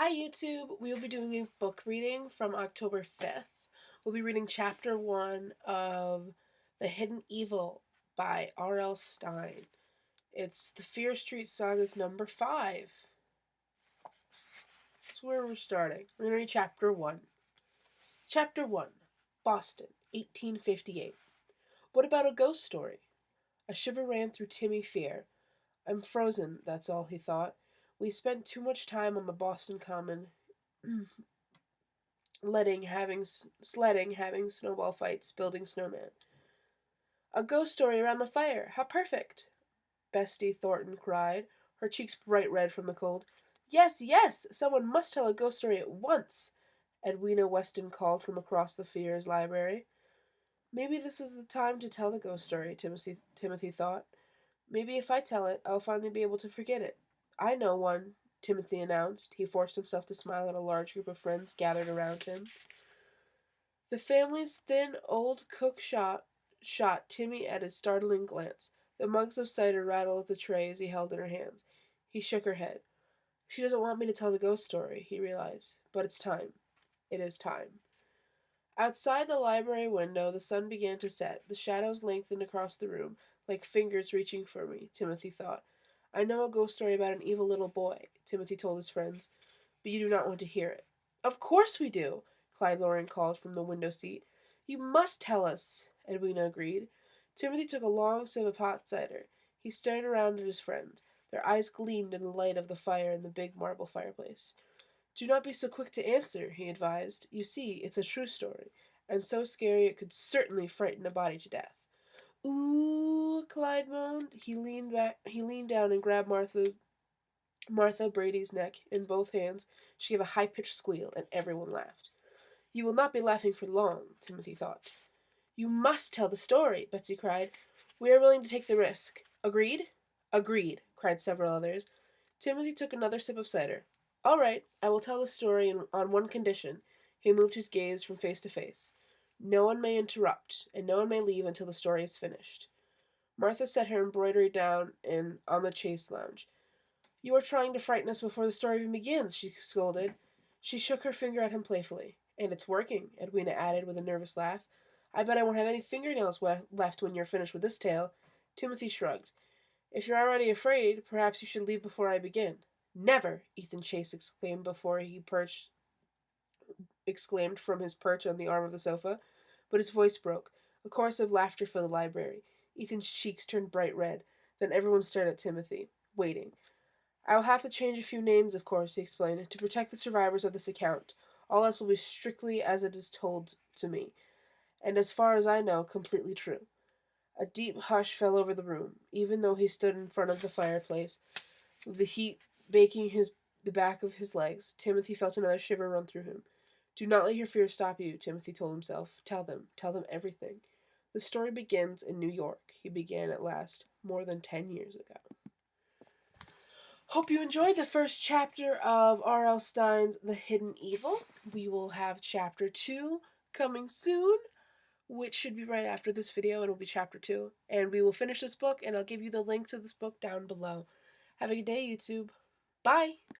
Hi YouTube, we will be doing a book reading from October 5th. We'll be reading chapter 1 of The Hidden Evil by R.L. Stine. It's the Fear Street Saga's number 5. That's where we're starting. We're going to read chapter 1. Chapter 1, Boston, 1858. What about a ghost story? A shiver ran through Timmy Fear. I'm frozen, that's all he thought. We spent too much time on the Boston Common sledding, having snowball fights, building snowmen. A ghost story around the fire. How perfect! Bestie Thornton cried, her cheeks bright red from the cold. Yes, yes! Someone must tell a ghost story at once! Edwina Weston called from across the Fears library. Maybe this is the time to tell the ghost story, Timothy thought. Maybe if I tell it, I'll finally be able to forget it. I know one, Timothy announced. He forced himself to smile at a large group of friends gathered around him. The family's thin old cook shot Timmy at a startling glance. The mugs of cider rattled at the trays he held in her hands. He shook her head. She doesn't want me to tell the ghost story, he realized. But it's time. It is time. Outside the library window, the sun began to set. The shadows lengthened across the room, like fingers reaching for me, Timothy thought. I know a ghost story about an evil little boy, Timothy told his friends, but you do not want to hear it. Of course we do, Clyde Loring called from the window seat. You must tell us, Edwina agreed. Timothy took a long sip of hot cider. He stared around at his friends. Their eyes gleamed in the light of the fire in the big marble fireplace. Do not be so quick to answer, he advised. You see, it's a true story, and so scary it could certainly frighten a body to death. Ooh, Clyde moaned. He leaned down and grabbed Martha Brady's neck in both hands. She gave a high-pitched squeal, and everyone laughed. You will not be laughing for long, Timothy thought. You must tell the story, Betsy cried. We are willing to take the risk. Agreed? Agreed, cried several others. Timothy took another sip of cider. All right, I will tell the story on one condition. He moved his gaze from face to face. No one may interrupt, and no one may leave until the story is finished. Martha set her embroidery down on the chaise lounge. You are trying to frighten us before the story even begins, she scolded. She shook her finger at him playfully. And it's working, Edwina added with a nervous laugh. I bet I won't have any fingernails left when you're finished with this tale. Timothy shrugged. If you're already afraid, perhaps you should leave before I begin. Never, Ethan Chase exclaimed from his perch on the arm of the sofa, but his voice broke. A chorus of laughter filled the library. Ethan's cheeks turned bright red. Then everyone stared at Timothy, waiting. I will have to change a few names, of course, he explained, to protect the survivors of this account. All else will be strictly as it is told to me, and as far as I know, completely true. A deep hush fell over the room, even though he stood in front of the fireplace, with the heat baking the back of his legs. Timothy felt another shiver run through him. Do not let your fears stop you, Timothy told himself. Tell them everything. The story begins in New York, he began at last, more than 10 years ago. Hope you enjoyed the first chapter of R.L. Stine's The Hidden Evil. We will have chapter 2 coming soon, which should be right after this video. It'll be chapter 2. And we will finish this book, and I'll give you the link to this book down below. Have a good day, YouTube. Bye!